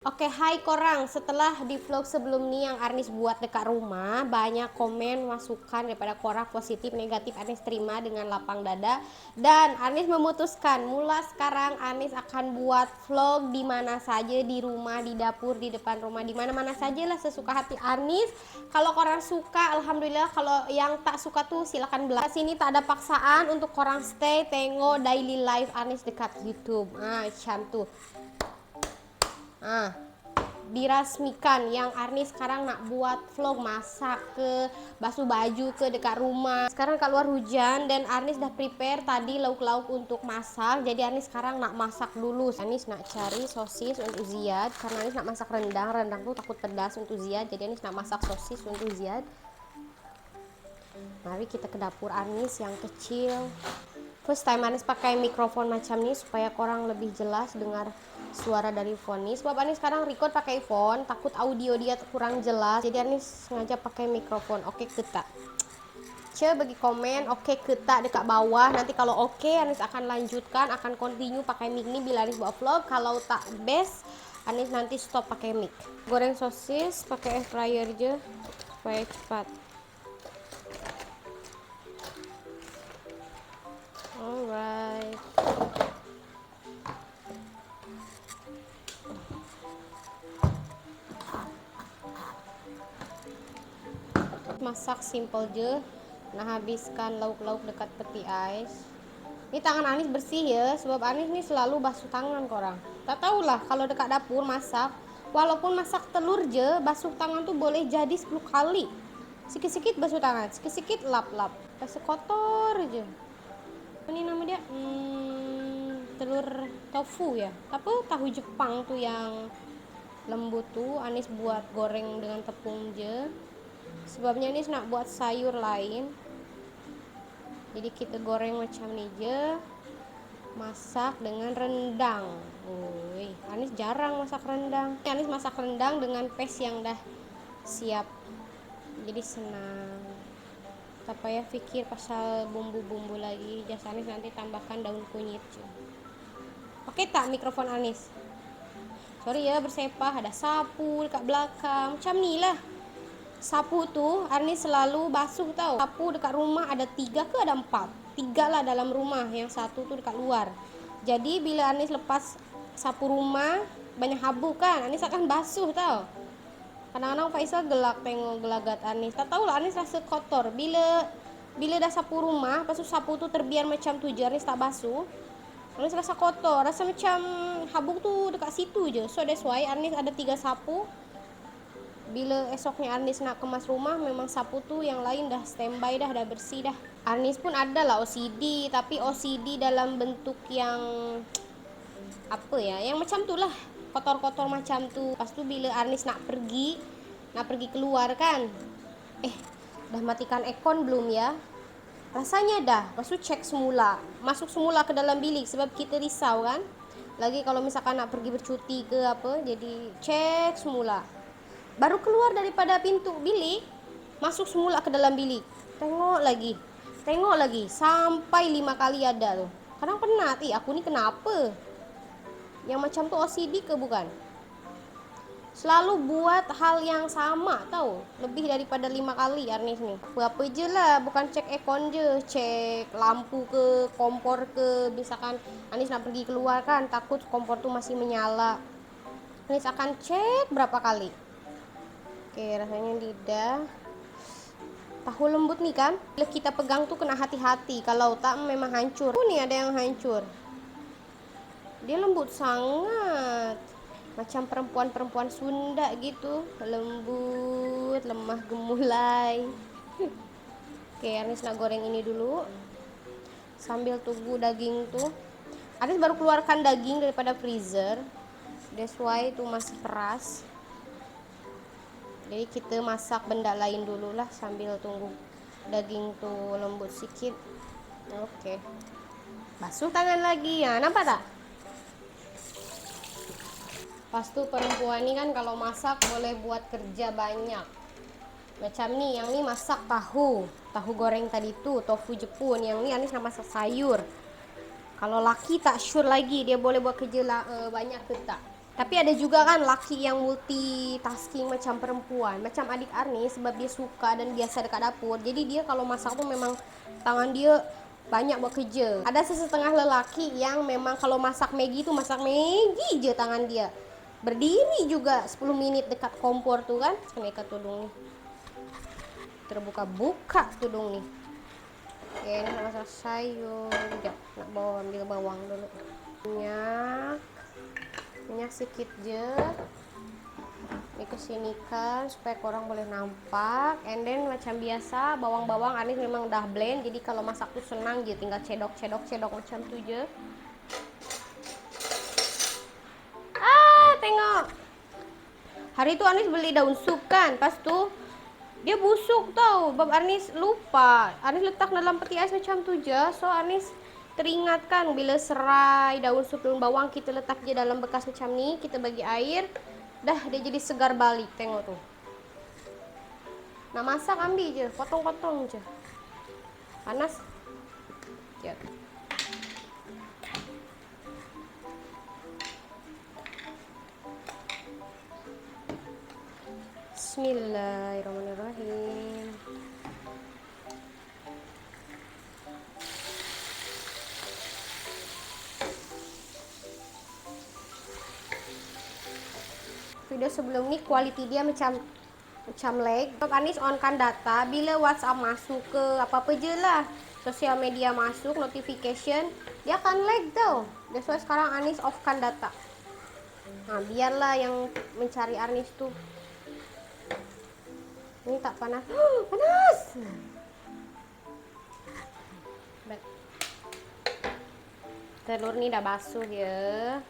Oke, hai korang. Setelah di vlog sebelum ini yang Arnis buat dekat rumah, banyak komen masukan daripada korang positif negatif Arnis terima dengan lapang dada. Dan Arnis memutuskan mula sekarang Arnis akan buat vlog di mana saja, di rumah, di dapur, di depan rumah, di mana-mana sajalah sesuka hati Arnis. Kalau korang suka, alhamdulillah. Kalau yang tak suka tuh silakan belah. Sini tak ada paksaan untuk korang stay tengok daily life Arnis dekat YouTube. Macam tuh. Dirasmikan yang Arnis sekarang nak buat vlog masak ke, basuh baju ke dekat rumah. Sekarang keluar hujan dan Arnis dah prepare tadi lauk-lauk untuk masak. Jadi Arnis sekarang nak masak dulu. Arnis nak cari sosis untuk Ziyad karena Arnis nak masak rendang. Rendang tuh takut pedas untuk Ziyad. Jadi Arnis nak masak sosis untuk Ziyad. Mari kita ke dapur Arnis yang kecil. First time Arnis pakai mikrofon macam ni supaya korang lebih jelas dengar suara dari phone ni. Sebab Arnis sekarang record pakai phone, takut audio dia kurang jelas. Jadi Arnis sengaja pakai mikrofon. Oke ke tak? Bagi komen oke ke tak dekat bawah. Nanti kalau oke Arnis akan lanjutkan, akan continue pakai mic ni bila Arnis buat vlog. Kalau tak best, Arnis nanti stop pakai mic. Goreng sosis pakai air fryer je supaya cepat. Alright. Masak simple je. Nah, habiskan lauk-lauk dekat peti ais. Ini tangan Anis bersih ya, sebab Anis ni selalu basuh tangan korang. Tak tahulah kalau dekat dapur masak, walaupun masak telur je, basuh tangan tuh boleh jadi 10 kali. Sikit-sikit basuh tangan, sikit-sikit lap-lap. Rasa kotor aja. Ini nama dia telur tofu ya. Apa tahu Jepang tuh yang lembut tuh Anis buat goreng dengan tepung je. Sebabnya Anis nak buat sayur lain. Jadi kita goreng macam ni je. Masak dengan rendang. Anis jarang masak rendang. Anis masak rendang dengan paste yang dah siap. Jadi senang. Tak payah fikir pasal bumbu-bumbu lagi. Just Anis nanti tambahkan daun kunyit je. Oke tak mikrofon Anis? Sorry ya bersepah, ada sapu dekat belakang. Macam ni lah. Sapu tu Arnis selalu basuh tau. Sapu dekat rumah ada 3 ke ada 4? 3 lah dalam rumah, yang 1 tu dekat luar. Jadi bila Arnis lepas sapu rumah, banyak habuk kan, Arnis akan basuh tau. Kadang-kadang Faisal gelak tengok gelagat Arnis. Tak tahulah Arnis rasa kotor. Bila dah sapu rumah, lepas tu sapu tu terbiar macam tu je, Arnis tak basuh, Arnis rasa kotor. Rasa macam habuk tu dekat situ je. So that's why Arnis ada 3 sapu. Bila esoknya Arnis nak kemas rumah, memang sapu tu yang lain dah standby dah bersih dah. Arnis pun ada lah OCD, tapi OCD dalam bentuk yang apa ya, yang macam tu lah, kotor-kotor macam tu. Lepas tu bila Arnis nak pergi keluar kan, dah matikan aircon belum ya? Rasanya dah. Lepas tu cek semula, masuk semula ke dalam bilik sebab kita risau kan. Lagi kalau misalkan nak pergi bercuti ke apa, jadi cek semula. Baru keluar daripada pintu bilik, masuk semula ke dalam bilik. Tengok lagi, sampai 5 kali ada tuh. Kadang penat, aku ni kenapa? Yang macam tu OCD ke bukan? Selalu buat hal yang sama tau. Lebih daripada 5 kali Arnis ni. Apa je lah, bukan cek aircon je, cek lampu ke, kompor ke. Misalkan Arnis nak pergi keluar kan, takut kompor tu masih menyala, Arnis akan cek berapa kali. Oke, rasanya lidah. Tahu lembut nih kan, bila kita pegang tuh kena hati-hati, kalau tak memang hancur. Nih ada yang hancur. Dia lembut sangat, macam perempuan-perempuan Sunda gitu, lembut, lemah gemulai. Oke, Arnis nak goreng ini dulu sambil tunggu daging tuh. Arnis baru keluarkan daging daripada freezer, that's why itu masih keras. Jadi kita masak benda lain dulu lah sambil tunggu daging tuh lembut sikit. Oke. Basuh tangan lagi ya, nampak tak? Pas tu perempuan ni kan kalau masak boleh buat kerja banyak. Macam ni, yang ni masak tahu goreng tadi tu, tofu Jepun. Yang ni Anis nak masak sayur. Kalau laki tak sure lagi dia boleh buat kerja banyak ke tak. Tapi ada juga kan laki yang multitasking macam perempuan, macam adik Arni, sebab dia suka dan biasa dekat dapur. Jadi dia kalau masak tuh memang tangan dia banyak buat kerja. Ada sesetengah lelaki yang memang kalau masak Maggi tuh masak Maggi je tangan dia. Berdiri juga 10 menit dekat kompor tuh kan. Kenapa tudung nih? Terbuka-buka tudung nih. Oke, ini nak masak sayur. Sekejap, nak bawa ambil bawang dulu. Minyak sedikit je. Ini kesinikan supaya korang boleh nampak. And then macam biasa bawang-bawang Anis memang dah blend. Jadi kalau masak tuh senang je, tinggal cedok macam tu je. Tengok. Hari tu Anis beli daun sup kan. Pas tu dia busuk tau. Bab Anis lupa. Anis letak dalam peti ais macam tu je. So Anis teringatkan bila serai daun sup daun bawang kita letak je dalam bekas macam ni, kita bagi air, dah dia jadi segar balik. Tengok tu. Nak masak ambil je, potong-potong je. Panas. Ya. Bismillahirrahmanirrahim. Video sebelum ni quality dia macam lag. Anis on kan data, bila WhatsApp masuk ke apa-apa je lah, sosial media masuk, notification, dia akan lag tau. That's why sekarang Anis off kan data. Nah, biarlah yang mencari Anis tuh. Ini tak panas. Panas! Telur ni dah basuh ya.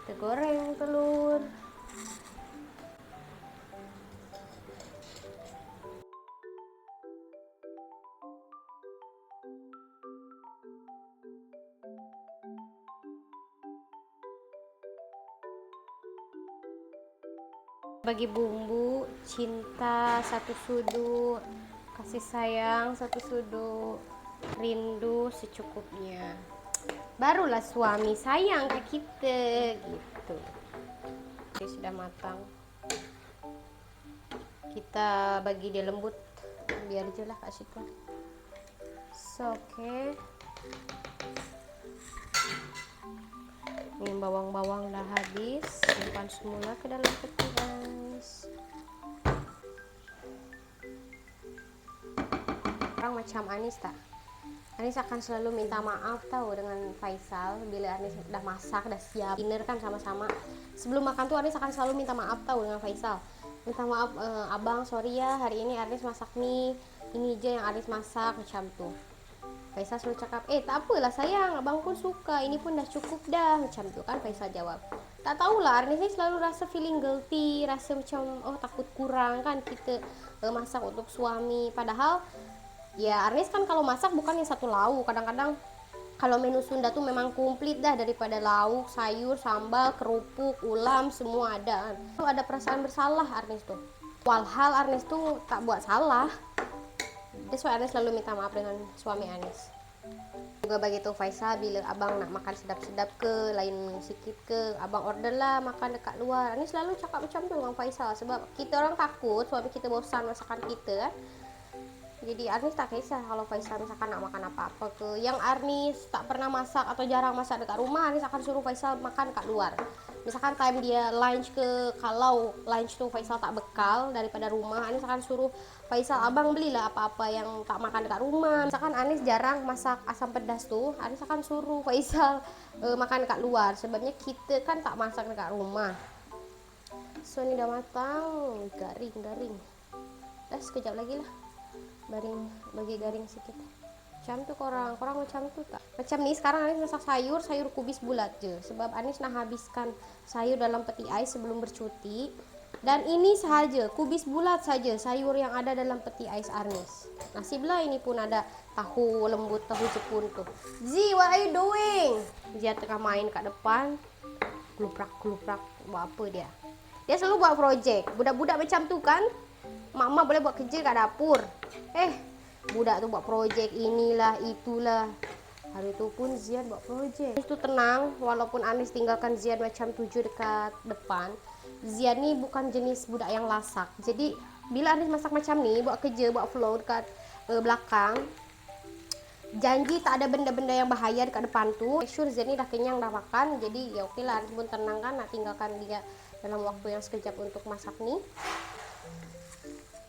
Kita goreng telur. Bagi bumbu, cinta satu sudut, kasih sayang satu sudut, rindu secukupnya. Barulah suami sayang ke kita gitu. Dia sudah matang. Kita bagi dia lembut, biar je lah kat situ. So, okay. Ini bawang-bawang dah habis, simpan semula ke dalam peti ais. Orang macam Anis tak? Anis akan selalu minta maaf tahu dengan Faisal bila Anis dah masak, dah siap dinner kan sama-sama. Sebelum makan tuh Anis akan selalu minta maaf tahu dengan Faisal. Minta maaf, abang sorry ya hari ini Anis masak nih, ini aja yang Anis masak macam tuh. Faisal selalu cakap, tak apalah sayang, abang pun suka, ini pun dah cukup dah, macam tu kan Faisal jawab. Tak tahulah, Arnis ni selalu rasa feeling guilty, rasa macam takut kurang kan kita masak untuk suami. Padahal ya Arnis kan kalau masak bukannya satu lauk, kadang-kadang kalau menu Sunda tuh memang komplit dah, daripada lauk, sayur, sambal, kerupuk, ulam, semua ada. Tuh ada perasaan bersalah Arnis tuh. Walhal Arnis tuh tak buat salah. That's why Anis selalu minta maaf dengan suami Anis. Juga begitu Faisal, bila abang nak makan sedap-sedap ke, lain sikit ke, abang order lah makan dekat luar. Anis selalu cakap macam tu dengan Faisal, sebab kita orang takut suami kita bosan masakan kita kan. Jadi Arnis tak kisah kalau Faisal misalkan nak makan apa-apa ke. Yang Arnis tak pernah masak atau jarang masak dekat rumah, Arnis akan suruh Faisal makan kat luar. Misalkan time dia lunch ke, kalau lunch tu Faisal tak bekal daripada rumah, Anis akan suruh Faisal, abang belilah apa-apa yang tak makan dekat rumah. Misalkan Anis jarang masak asam pedas tuh, Anis akan suruh Faisal makan dekat luar. Sebabnya kita kan tak masak dekat rumah. So ini dah matang, garing. Dah sekejap lagi lah. Bagi garing sedikit. Macam tu korang macam tu tak? Macam ni sekarang Anis masak sayur kubis bulat je. Sebab Anis nak habiskan sayur dalam peti ais sebelum bercuti. Dan ini sahaja, kubis bulat saja sayur yang ada dalam peti ais Arnis. Nasi belah ini pun ada tahu lembut, tahu jepun tu. Zee, what are you doing? Dia tengah main kat depan. Keluprak, buat apa dia? Dia selalu buat projek. Budak-budak macam tu kan? Mak-mak boleh buat kerja kat dapur. Budak tu buat projek inilah, itulah. Hari itu pun Ziad buat project. Itu tenang, walaupun Anis tinggalkan Ziad macam 7 dekat depan. Ziad nih bukan jenis budak yang lasak. Jadi bila Anis masak macam nih, buat kerja, buat flow dekat belakang, janji tak ada benda-benda yang bahaya dekat depan tuh. Make sure Ziad nih dah kenyang, dah makan. Jadi ya oke lah, Anis pun tenang kan, nak tinggalkan dia dalam waktu yang sekejap untuk masak nih.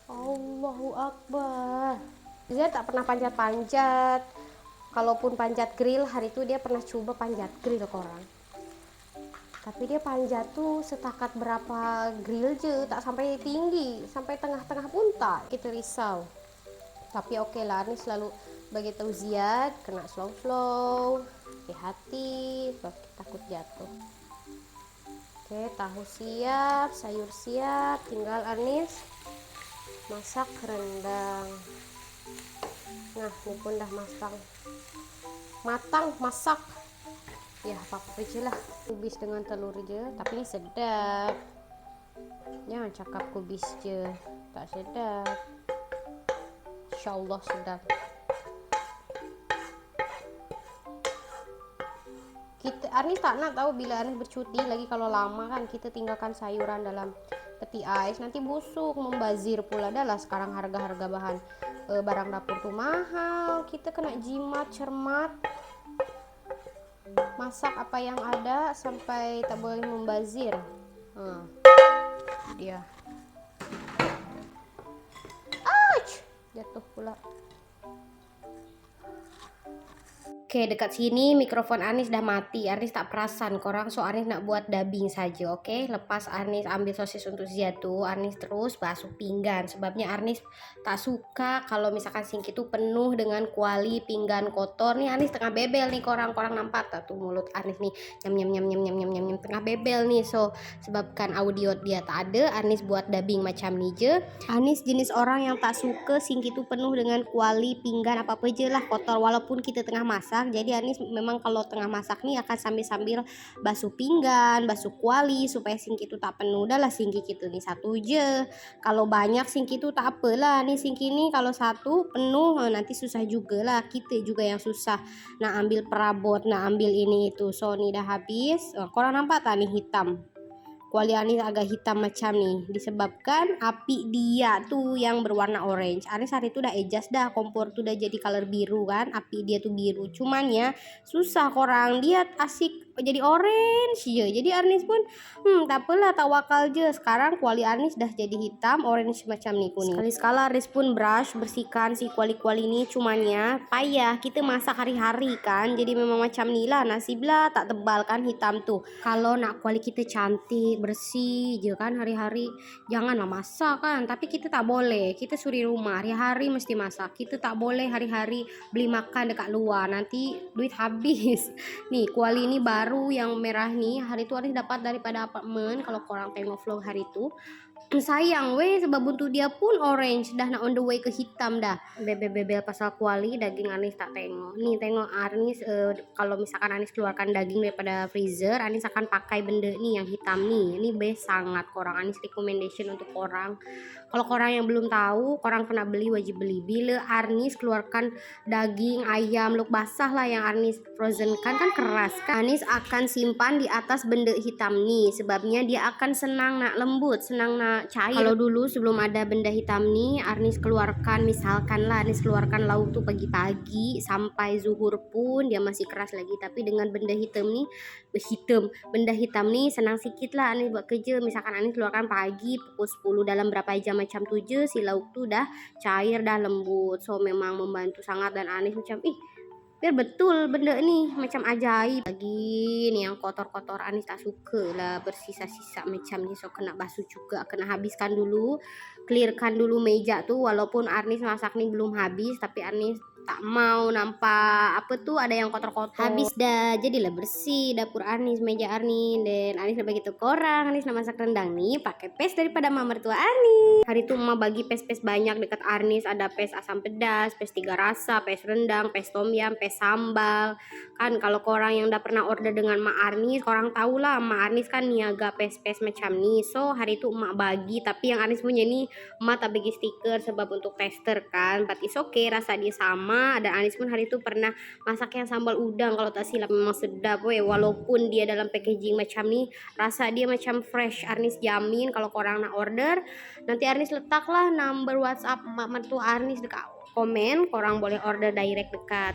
Allahu Akbar. Ziad tak pernah panjat-panjat. Kalaupun panjat grill, hari itu dia pernah coba panjat grill ke orang. Tapi dia panjat tuh setakat berapa grill je, tak sampai tinggi, sampai tengah-tengah pun tak. Kita risau. Tapi oke lah, ini selalu bagi tahu Ziad, kena slow-slow, hati-hati, sebab takut jatuh. Oke, tahu siap, sayur siap, tinggal Anis masak rendang. Nah, ini pun dah matang masak. Ya apa-apa aja lah, kubis dengan telur je, tapi sedap. Jangan cakap kubis je tak sedap, insyaallah sedap. Anis tak nak tahu bila Anis bercuti lagi, kalau lama kan kita tinggalkan sayuran dalam peti ais, nanti busuk, membazir pula. Dah lah sekarang harga-harga bahan barang dapur tuh mahal, kita kena jimat cermat, masak apa yang ada sampai tak boleh membazir. Dia jatuh pula. Oke, dekat sini mikrofon Anis dah mati. Anis tak perasan korang, so Anis nak buat dubbing saja. Oke, lepas Anis ambil sosis untuk Ziad tuh, Anis terus basuh pinggan. Sebabnya Anis tak suka kalau misalkan sink itu penuh dengan kuali pinggan kotor. Nih Anis tengah bebel nih, korang nampak tak tuh mulut Anis nih, nyam nyam tengah bebel nih. So sebabkan audio dia tak ada, Anis buat dubbing macam ni je. Anis jenis orang yang tak suka sink itu penuh dengan kuali pinggan apa-apa je lah kotor, walaupun kita tengah masak. Jadi Anis memang kalau tengah masak nih akan sambil-sambil basuh pinggan, basuh kuali supaya sink itu tak penuh. Dah lah sink itu nih satu je. Kalau banyak sink itu tak apalah. Nih sink ini kalau satu penuh nanti susah juga lah. Kita juga yang susah nak ambil perabot, nak ambil ini itu. So nih dah habis. Korang nampak tak nih hitam? Kuali Anis agak hitam macam nih disebabkan api dia tuh yang berwarna orange. Anis hari itu dah adjust dah, kompor tuh udah jadi color biru kan, api dia tuh biru. Cuman ya susah korang, dia asik jadi orange ya. Jadi Anis pun tak apalah, tawakal je. Sekarang kuali Anis dah jadi hitam orange macam ni kuning. Sekali-sekala Anis pun brush bersihkan si kuali-kuali ni. Cuman ya payah, kita masak hari-hari kan, jadi memang macam ni lah, nasib lah tak tebal kan hitam tuh. Kalau nak kuali kita cantik bersih je kan hari-hari, janganlah masak kan. Tapi kita tak boleh, kita suri rumah hari-hari mesti masak. Kita tak boleh hari-hari beli makan dekat luar, nanti duit habis. Nih kuali ini baru yang merah nih, hari itu Anis dapat daripada apartemen. Kalau korang tengok vlog hari itu, sayang weh, sebab untuk dia pun orange, dah nak on the way ke hitam dah. Bebel pasal kuali, daging Anis tak tengok. Nih tengok Anis, kalau misalkan Anis keluarkan daging daripada freezer, Anis akan pakai benda nih yang hitam nih. Ini best sangat korang, Anis recommendation untuk korang. Kalau korang yang belum tahu, korang kena beli, wajib beli. Bila Anis keluarkan daging ayam luk basah lah yang Anis frozen kan keras kan, Anis akan simpan di atas benda hitam nih, sebabnya dia akan senang nak lembut, senang nak cair. Kalau dulu sebelum ada benda hitam nih, Anis keluarkan, misalkan lah Anis keluarkan lauk tuh pagi-pagi sampai zuhur pun dia masih keras lagi. Tapi dengan benda hitam nih, benda hitam nih senang sikit lah Anis buat kerja. Misalkan Anis keluarkan pagi pukul 10, dalam berapa jam macam tu je si lauk tu dah cair, dah lembut. So memang membantu sangat, dan Anis macam biar betul benda ni macam ajaib. Lagi ni yang kotor-kotor Anis tak suka lah bersisa-sisa macam ni, so kena basuh juga, kena habiskan dulu, clearkan dulu meja tu. Walaupun Anis masak ni belum habis, tapi Anis tak mau nampak apa tuh ada yang kotor-kotor. Habis dah, jadilah bersih dapur Anis, meja Anis. Dan Anis nak bagi tu korang, Anis nak masak rendang nih pakai paste daripada mama mertua Anis. Hari tu mama bagi paste banyak dekat Anis, ada paste asam pedas, paste 3 rasa, paste rendang, paste tom yum, paste sambal. Kan kalau korang yang dah pernah order dengan mak Anis, korang tahulah mak Anis kan niaga paste macam ni. So hari tu mak bagi, tapi yang Anis punya ni mak tak bagi stiker sebab untuk tester kan, but it's okay, rasa dia sama lama, dan Anis pun hari itu pernah masak yang sambal udang kalau tak silap, memang sedap weh, walaupun dia dalam packaging macam ni rasa dia macam fresh. Anis jamin kalau korang nak order nanti Anis letaklah number WhatsApp mak mertua Anis dekat komen, korang boleh order direct dekat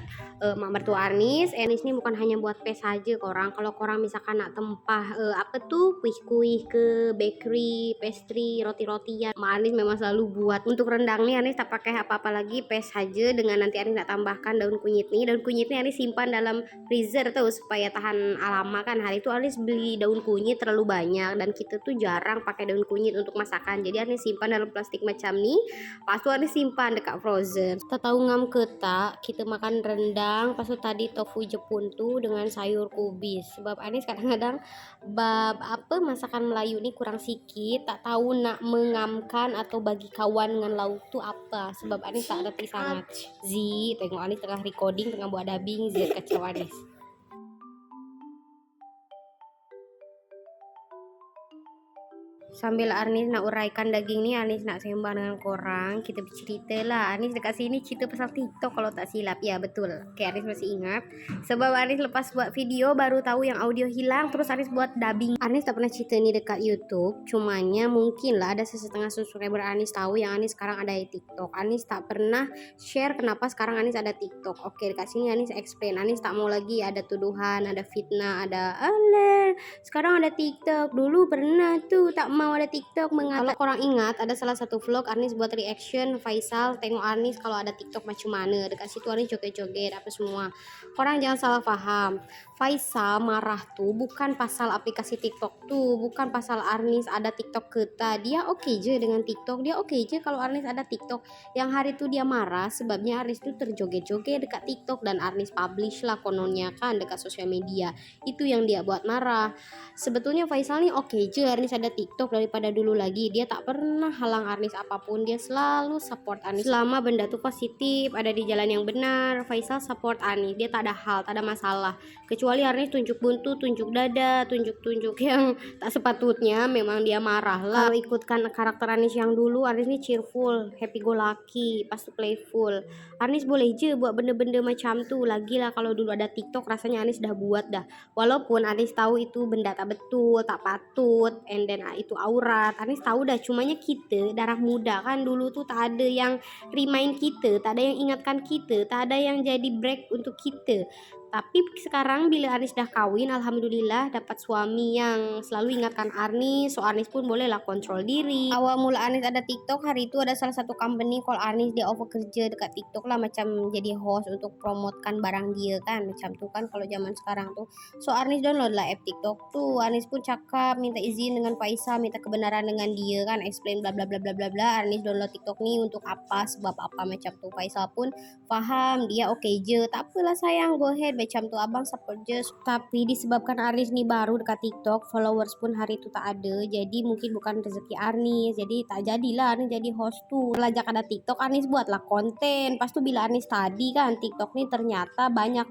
mak mertua Anis. Anis ni bukan hanya buat pes saja korang, kalau korang misalkan nak tempah apa tuh kuih-kuih ke bakery, pastry, roti-rotian, mak Anis memang selalu buat. Untuk rendang ni Anis tak pakai apa-apa lagi, pes saja dengan nanti Anis nak tambahkan daun kunyit ni. Daun kunyit ni Anis simpan dalam freezer tuh supaya tahan lama kan. Hari itu Anis beli daun kunyit terlalu banyak dan kita tuh jarang pakai daun kunyit untuk masakan, jadi Anis simpan dalam plastik macam ni, pas tu Anis simpan dekat frozen. Tak tahu ngam ke tak, kita makan rendang, pas tu tadi tofu Jepun tu dengan sayur kubis. Sebab Anis kadang-kadang bab apa masakan Melayu ni kurang sikit, tak tahu nak mengamkan atau bagi kawan dengan lauk tu apa, sebab Anis tak reti sangat. Zi, tengok Anis tengah recording, tengah buat dubbing, Zi kacau Anis. Sambil Anis nak uraikan daging ni, Anis nak sembang dengan korang. Kita bercerita lah. Anis dekat sini cerita pasal TikTok kalau tak silap. Ya betul. Okay, Anis masih ingat. Sebab Anis lepas buat video baru tahu yang audio hilang, terus Anis buat dubbing. Anis tak pernah cerita ni dekat YouTube. Cumanya mungkin lah ada sesetengah subscriber Anis tahu yang Anis sekarang ada di TikTok. Anis tak pernah share kenapa sekarang Anis ada TikTok. Oke, dekat sini Anis explain. Anis tak mau lagi ada tuduhan, ada fitnah, ada alah sekarang ada TikTok. Dulu pernah tuh tak mau ada TikTok. Kalau korang ingat ada salah satu vlog Anis buat reaction Faisal tengok Anis kalau ada TikTok macam mana. Dekat situ Anis joget-joget apa semua. Korang jangan salah faham. Faisal marah tuh bukan pasal aplikasi TikTok tuh, bukan pasal Anis ada TikTok kita. Dia oke je dengan TikTok, dia oke je kalau Anis ada TikTok. Yang hari tuh dia marah sebabnya Anis tuh terjoget-joget dekat TikTok dan Anis publish lah kononnya kan dekat sosial media. Itu yang dia buat marah. Sebetulnya Faisal nih oke je Anis ada TikTok daripada dulu lagi. Dia tak pernah halang Anis apapun, dia selalu support Anis selama benda tuh positif, ada di jalan yang benar. Faisal support Anis, dia tak ada hal, tak ada masalah. Kecuali Anis tunjuk buntut, tunjuk dada, tunjuk-tunjuk yang tak sepatutnya, memang dia marah lah. Kalau ikutkan karakter Anis yang dulu, Anis nih cheerful, happy go lucky, pas tuh playful. Anis boleh je buat benda-benda macam tuh. Lagi lah kalau dulu ada TikTok rasanya Anis dah buat dah. Walaupun Anis tahu itu benda tak betul, tak patut, and then itu aurat. Anis tahu dah, cumanya kita darah muda kan, dulu tuh tak ada yang remind kita, tak ada yang ingatkan kita, tak ada yang jadi break untuk kita. Tapi sekarang bila Anis dah kawin, alhamdulillah dapat suami yang selalu ingatkan Anis, so Anis pun bolehlah kontrol diri. Awal mula Anis ada TikTok, hari itu ada salah satu company call Anis, dia offer kerja dekat TikTok lah, macam jadi host untuk promotkan barang dia kan, macam tu kan kalau zaman sekarang tuh. So Anis download lah app TikTok tuh. Anis pun cakap minta izin dengan Faisal, minta kebenaran dengan dia kan, explain bla bla bla bla bla bla. Anis download TikTok ni untuk apa, sebab apa macam tu. Faisal pun faham, dia oke je, tak apalah sayang, go ahead macam tu, abang support je. Tapi disebabkan Anis ni baru dekat TikTok, followers pun hari tu tak ada, jadi mungkin bukan rezeki Anis, jadi tak jadilah Anis jadi host tu. Lajak ada TikTok, Anis buatlah konten. Pas tu bila Anis tadi kan TikTok ni ternyata banyak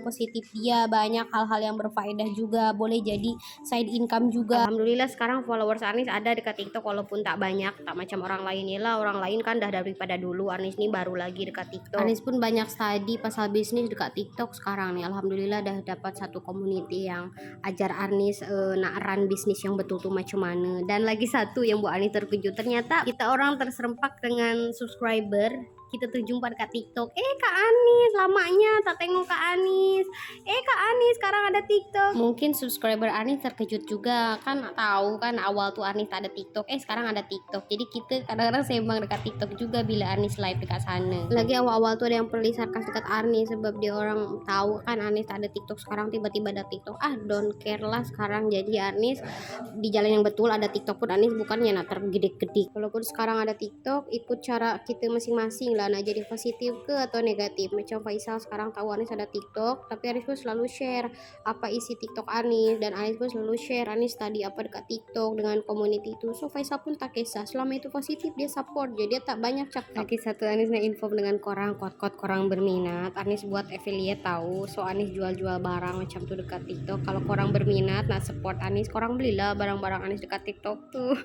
positif dia, banyak hal-hal yang berfaedah juga, boleh jadi side income juga. Alhamdulillah sekarang followers Anis ada dekat TikTok walaupun tak banyak, tak macam orang lain lah. Orang lain kan dah daripada dulu, Anis ni baru lagi dekat TikTok. Anis pun banyak study pasal bisnis dekat TikTok sekarang nih. Alhamdulillah dah dapat satu community yang ajar Anis nak run bisnis yang betul tuh macam mana. Dan lagi satu yang buat Anis terkejut, ternyata kita orang terserempak dengan subscriber. Kita terjumpa dekat TikTok. Kak Anis, lamanya tak tengok Kak Anis. Kak Anis sekarang ada TikTok. Mungkin subscriber Anis terkejut juga kan, tahu kan awal tuh Anis tak ada TikTok, sekarang ada TikTok. Jadi kita kadang-kadang sembang dekat TikTok juga bila Anis live dekat sana. Lagi awal-awal tuh ada yang perli sarkas dekat Anis sebab dia orang tahu kan Anis tak ada TikTok, sekarang tiba-tiba ada TikTok. Don't care lah sekarang. Jadi Anis di jalan yang betul, ada TikTok pun Anis bukannya nak tergedik-gedik. Walaupun sekarang ada TikTok, ikut cara kita masing-masing lah nak jadi positif ke atau negatif. Macam Faisal sekarang tahu Anis ada TikTok, tapi Anis pun selalu share apa isi TikTok Anis, dan Anis pun selalu share Anis tadi apa dekat TikTok dengan community itu. So Faisal pun tak kisah, selama itu positif dia support, jadi dia tak banyak cakap. Lagi satu Anis nak info dengan korang, kot-kot korang berminat, Anis buat affiliate tahu. So Anis jual-jual barang macam tu dekat TikTok. Kalau korang berminat nak support Anis, korang belilah barang-barang Anis dekat TikTok tuh.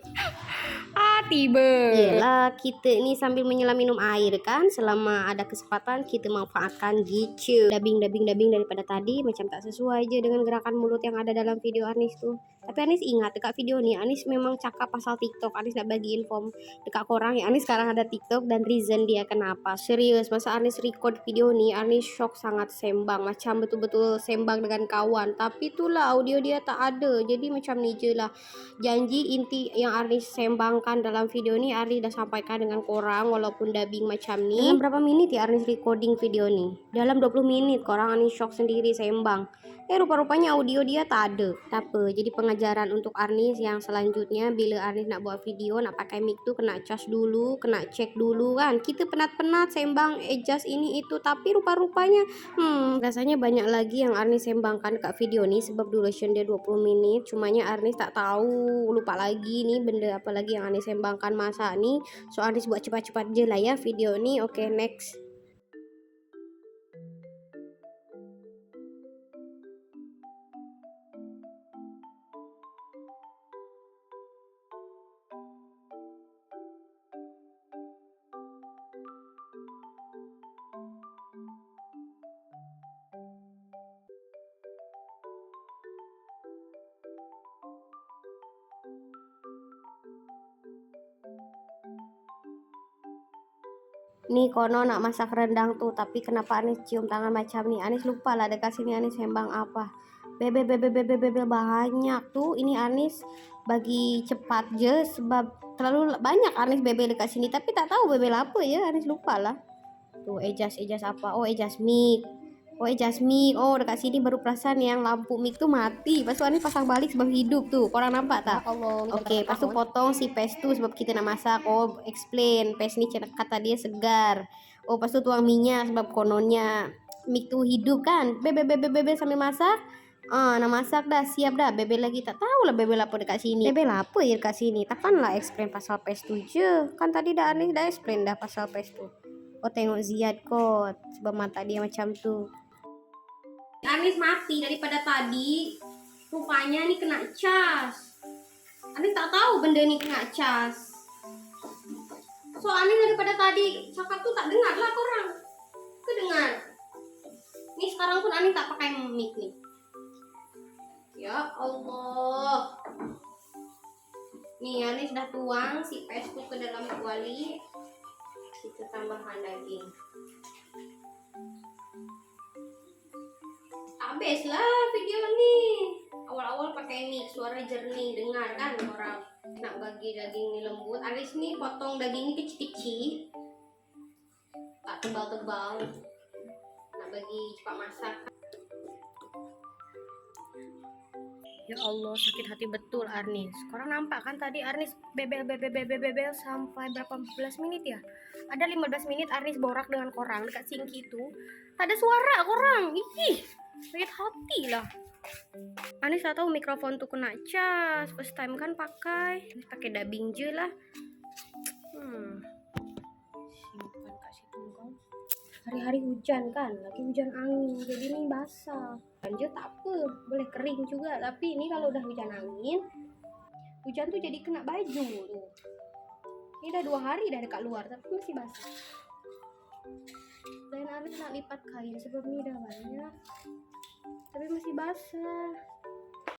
tiba. Yelah, kita ini sambil menyelam minum air kan, selama ada kesempatan kita manfaatkan gitu. Dubbing daripada tadi macam tak sesuai aja dengan gerakan mulut yang ada dalam video Anis tuh. Tapi Anis ingat dekat video nih, Anis memang cakap pasal TikTok. Anis nak bagi info dekat korang ya, Anis sekarang ada TikTok dan reason dia kenapa. Serius, masa Anis record video nih, Anis shock sangat sembang. Macam betul-betul sembang dengan kawan. Tapi itulah audio dia tak ada. Jadi macam ni je lah. Janji inti yang Anis sembangkan dalam video ni, Anis dah sampaikan dengan korang walaupun dubbing macam ni. Dalam berapa minit ya Anis recording video ni? Dalam 20 minit, korang Anis shock sendiri sembang. Rupa-rupanya audio dia tak ada. Tak apa, jadi pengajaran untuk Arnis yang selanjutnya bila Arnis nak buat video, nak pakai mic tu kena charge dulu, kena cek dulu kan. Kita penat-penat sembang adjust ini itu, tapi rupa-rupanya rasanya banyak lagi yang Arnis sembangkan kat video ni sebab duration dia 20 minit. Cumanya Arnis tak tahu, lupa lagi nih benda apa lagi yang Arnis sembangkan masa ni. So Arnis buat cepat-cepat je lah ya video ni. Oke, next. Nih kono nak masak rendang tuh, tapi kenapa Anis cium tangan macam nih? Anis lupa lah dekat sini Anis sembang apa. Bebel banyak tuh. Ini Anis bagi cepat je sebab terlalu banyak Anis bebel dekat sini, tapi tak tahu bebel apa ya, Anis lupa lah. Tuh adjust apa? Oh adjust mic. Oh dekat sini baru perasan yang lampu mic tuh mati. Lepas tu Anis pasang balik sebab hidup tuh. Korang nampak tak? Oke, lepas tu potong si paste tu sebab kita nak masak. Oh, explain. Paste ni kata dia segar. Oh, lepas tu tuang minyak sebab kononnya mic tu hidup kan. Bebel sambil masak. Nak masak dah, siap dah. Bebel lagi, tak tahu lah bebel apa dekat sini. Bebel apa ya dekat sini? Takkanlah explain pasal paste tu je. Kan tadi dah Anis dah explain dah pasal paste tu. Oh, tengok Ziad kot sebab mata dia macam tu. Anis mati daripada tadi. Rupanya ni kena cas. Anis tak tahu benda ni kena cas. So Anis daripada tadi cakap tu tak dengar lah korang. Kedengar. Ni sekarang pun Anis tak pakai mic ni. Ya Allah. Nih Anis dah tuang si paste tu ke dalam kuali. Kita tambahkan daging. Habis lah video ni. Awal-awal pakai mic, suara jernih, dengar kan orang. Nak bagi daging ni lembut, Anis ni potong daging ni kecil-kecil, tak tebal-tebal. Nak bagi cepat masak. Ya Allah, sakit hati betul Arnis. Korang nampak kan tadi Arnis bebel sampai berapa belas menit ya? Ada 15 menit Arnis borak dengan korang dekat sinki itu. Tak ada suara korang. Ih, sakit hati lah. Anis tak tahu mikrofon tuh kena cas. First time kan pakai dubbing je lah. Simpan kat situ kan. Hari-hari hujan kan, lagi hujan angin, jadi ini basah. Banjir tak apa, boleh kering juga. Tapi ini kalau udah hujan angin, hujan tuh jadi kena baju tuh. Ini udah 2 hari dah dekat luar, tapi masih basah. Dan Anis nak lipat kain sebab ini udah banyak, tapi masih basah.